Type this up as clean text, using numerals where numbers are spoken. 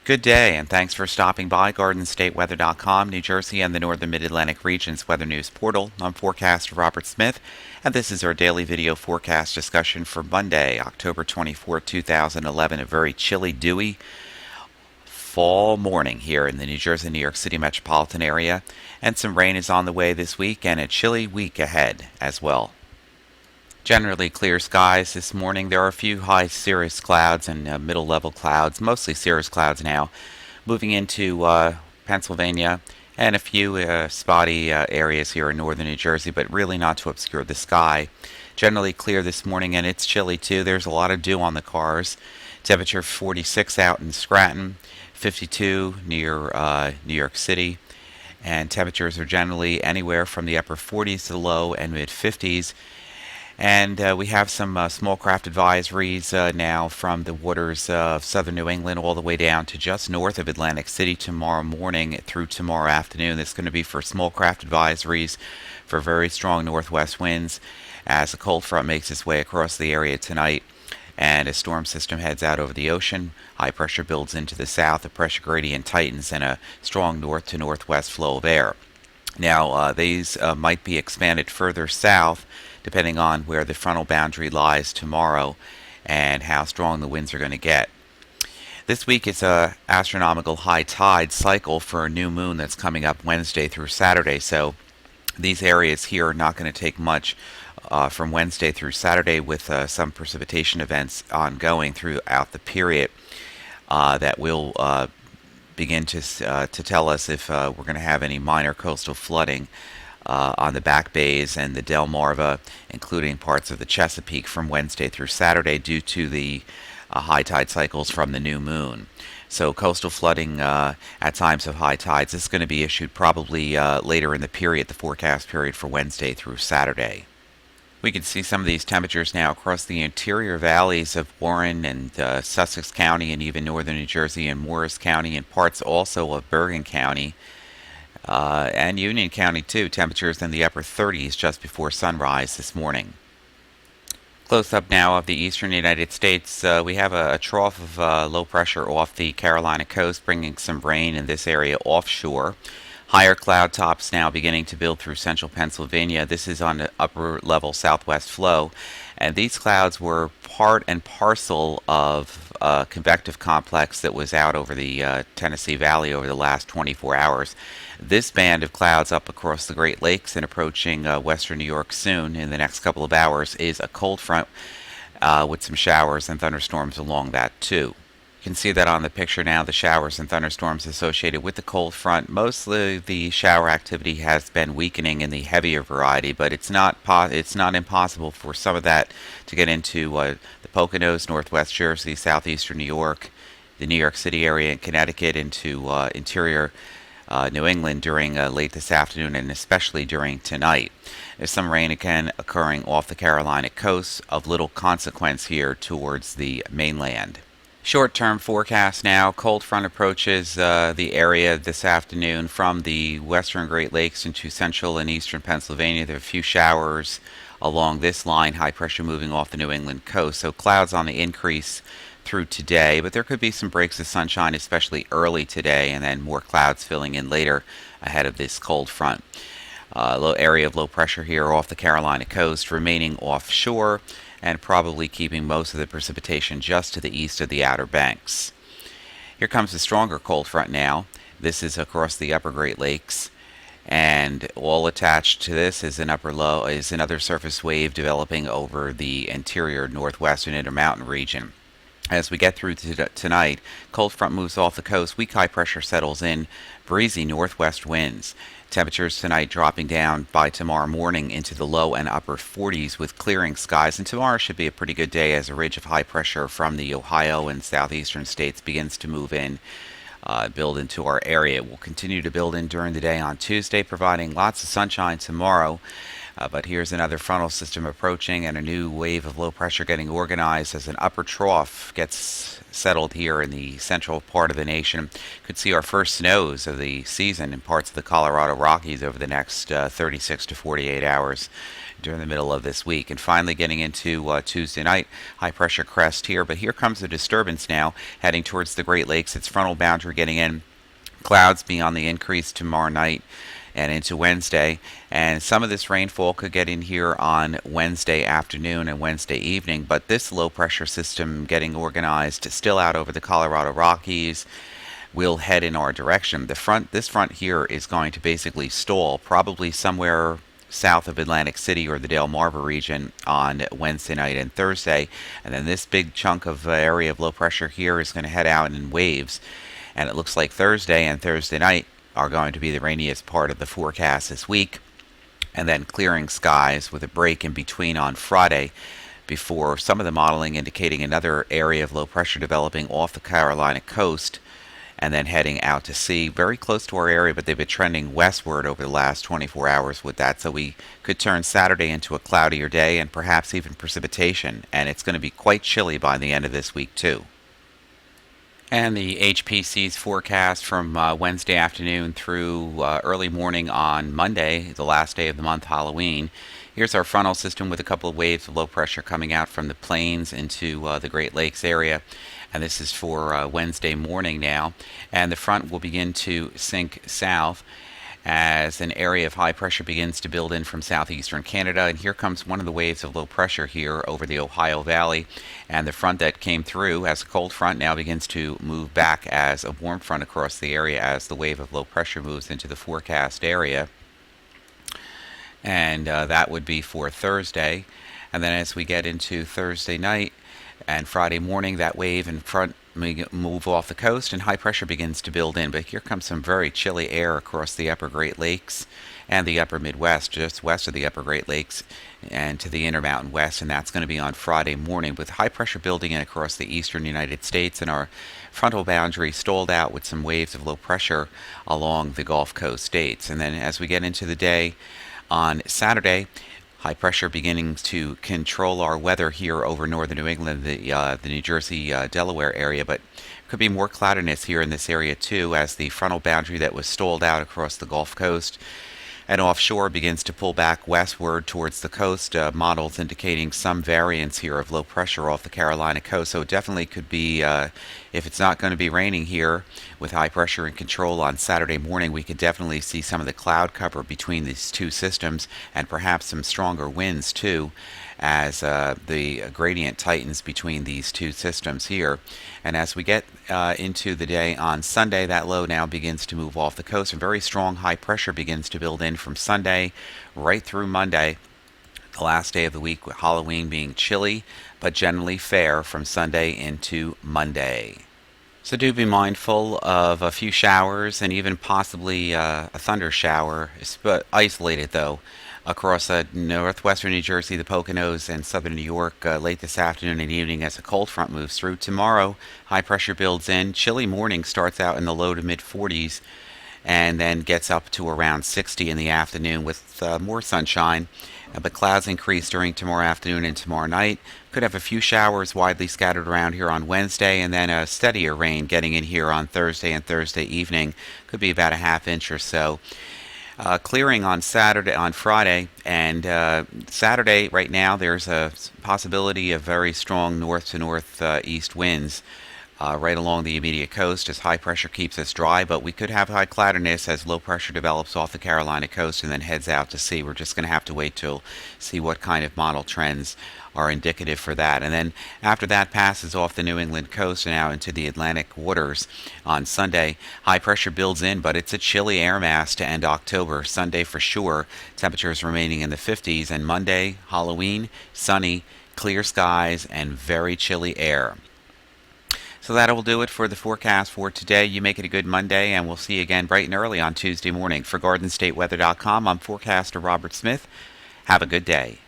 Good day, and thanks for stopping by GardenStateWeather.com, New Jersey, and the Northern Mid-Atlantic region's weather news portal. I'm forecaster Robert Smith, and this is our daily video forecast discussion for Monday, October 24, 2011. A very chilly, dewy fall morning here in the New Jersey, New York City metropolitan area, and some rain is on the way this week, and a chilly week ahead as well. Generally clear skies this morning. There are a few high cirrus clouds and middle level clouds, mostly cirrus clouds now, moving into Pennsylvania, and a few spotty areas here in northern New Jersey, but really not to obscure the sky. Generally clear this morning, and it's chilly too. There's a lot of dew on the cars. Temperature 46 out in Scranton, 52 near New York City, and temperatures are generally anywhere from the upper 40s to the low and mid 50s. And we have some small craft advisories now from the waters of southern New England all the way down to just north of Atlantic City tomorrow morning through tomorrow afternoon. This is going to be for small craft advisories for very strong northwest winds as a cold front makes its way across the area tonight and a storm system heads out over the ocean. High pressure builds into the south, the pressure gradient tightens, and a strong north to northwest flow of air. Now, these might be expanded further south depending on where the frontal boundary lies tomorrow and how strong the winds are going to get. This week is a astronomical high tide cycle for a new moon that's coming up Wednesday through Saturday, so these areas here are not going to take much from Wednesday through Saturday, with some precipitation events ongoing throughout the period that will begin to tell us if we're going to have any minor coastal flooding on the back bays and the Delmarva, including parts of the Chesapeake from Wednesday through Saturday due to the high tide cycles from the new moon. So coastal flooding at times of high tides is going to be issued probably later in the period, the forecast period for Wednesday through Saturday. We can see some of these temperatures now across the interior valleys of Warren and Sussex County and even northern New Jersey and Morris County and parts also of Bergen County. And Union County too, temperatures in the upper 30s just before sunrise this morning. Close up now of the eastern United States, we have a trough of low pressure off the Carolina coast, bringing some rain in this area offshore. Higher cloud tops now beginning to build through central Pennsylvania. This is on the upper level southwest flow, and these clouds were part and parcel of a convective complex that was out over the Tennessee Valley over the last 24 hours. This band of clouds up across the Great Lakes and approaching western New York soon in the next couple of hours is a cold front with some showers and thunderstorms along that too. You can see that on the picture now, the showers and thunderstorms associated with the cold front. Mostly the shower activity has been weakening in the heavier variety, but it's not impossible for some of that to get into the Poconos, northwest Jersey, southeastern New York, the New York City area, and Connecticut, into interior New England during late this afternoon and especially during tonight. There's some rain again occurring off the Carolina coast, of little consequence here towards the mainland. Short-term forecast now. Cold front approaches the area this afternoon from the western Great Lakes into central and eastern Pennsylvania. There are a few showers along this line, high pressure moving off the New England coast. So clouds on the increase through today, but there could be some breaks of sunshine, especially early today, and then more clouds filling in later ahead of this cold front. Low area of low pressure here off the Carolina coast, remaining offshore, and probably keeping most of the precipitation just to the east of the Outer Banks. Here comes the stronger cold front now. This is across the upper Great Lakes, and all attached to this is another surface wave developing over the interior northwestern intermountain region. As we get through tonight, cold front moves off the coast, weak high pressure settles in, breezy northwest winds. Temperatures tonight dropping down by tomorrow morning into the low and upper 40s with clearing skies, and tomorrow should be a pretty good day as a ridge of high pressure from the Ohio and southeastern states begins to move in, build into our area. We'll continue to build in during the day on Tuesday, providing lots of sunshine tomorrow. But here's another frontal system approaching and a new wave of low pressure getting organized as an upper trough gets settled here in the central part of the nation. Could see our first snows of the season in parts of the Colorado Rockies over the next 36 to 48 hours during the middle of this week. And finally getting into Tuesday night, high pressure crest here, but here comes a disturbance now heading towards the Great Lakes. Its frontal boundary getting in. Clouds being on the increase tomorrow night and into Wednesday, and some of this rainfall could get in here on Wednesday afternoon and Wednesday evening, but this low pressure system getting organized still out over the Colorado Rockies will head in our direction. This front here is going to basically stall probably somewhere south of Atlantic City or the Delmarva region on Wednesday night and Thursday, and then this big chunk of area of low pressure here is going to head out in waves, and it looks like Thursday and Thursday night are going to be the rainiest part of the forecast this week, and then clearing skies with a break in between on Friday before some of the modeling indicating another area of low pressure developing off the Carolina coast and then heading out to sea very close to our area, but they've been trending westward over the last 24 hours with that, so we could turn Saturday into a cloudier day and perhaps even precipitation, and it's going to be quite chilly by the end of this week too. And the HPC's forecast from Wednesday afternoon through early morning on Monday, the last day of the month, Halloween. Here's our frontal system with a couple of waves of low pressure coming out from the plains into the Great Lakes area. And this is for Wednesday morning now. And the front will begin to sink south as an area of high pressure begins to build in from southeastern Canada. And here comes one of the waves of low pressure here over the Ohio Valley. And the front that came through as a cold front now begins to move back as a warm front across the area as the wave of low pressure moves into the forecast area. And that would be for Thursday. And then as we get into Thursday night and Friday morning, that wave in front may move off the coast and high pressure begins to build in. But here comes some very chilly air across the upper Great Lakes and the upper Midwest, just west of the upper Great Lakes and to the Intermountain West, and that's going to be on Friday morning with high pressure building in across the eastern United States, and our frontal boundary stalled out with some waves of low pressure along the Gulf Coast states. And then as we get into the day on Saturday, high pressure beginning to control our weather here over northern New England, the New Jersey, Delaware area, but could be more cloudiness here in this area too as the frontal boundary that was stalled out across the Gulf Coast and offshore begins to pull back westward towards the coast. Models indicating some variance here of low pressure off the Carolina coast. So it definitely could be, if it's not going to be raining here with high pressure in control on Saturday morning, we could definitely see some of the cloud cover between these two systems and perhaps some stronger winds too as the gradient tightens between these two systems here. And as we get into the day on Sunday, that low now begins to move off the coast and very strong high pressure begins to build in from Sunday right through Monday, the last day of the week, with Halloween being chilly but generally fair from Sunday into Monday. So do be mindful of a few showers and even possibly a thunder shower, but isolated though, across northwestern New Jersey, the Poconos, and southern New York late this afternoon and evening as a cold front moves through. Tomorrow, high pressure builds in. Chilly morning starts out in the low to mid 40s and then gets up to around 60 in the afternoon with more sunshine. But clouds increase during tomorrow afternoon and tomorrow night. Could have a few showers widely scattered around here on Wednesday, and then a steadier rain getting in here on Thursday and Thursday evening. Could be about a half inch or so. Clearing on Friday, and Saturday right now there's a possibility of very strong north to northeast winds right along the immediate coast as high pressure keeps us dry, but we could have high cloudiness as low pressure develops off the Carolina coast and then heads out to sea. We're just going to have to wait till see what kind of model trends are indicative for that. And then after that passes off the New England coast and out into the Atlantic waters on Sunday, high pressure builds in, but it's a chilly air mass to end October. Sunday for sure, temperatures remaining in the 50s, and Monday, Halloween, sunny, clear skies, and very chilly air. So that will do it for the forecast for today. You make it a good Monday, and we'll see you again bright and early on Tuesday morning. For GardenStateWeather.com, I'm forecaster Robert Smith. Have a good day.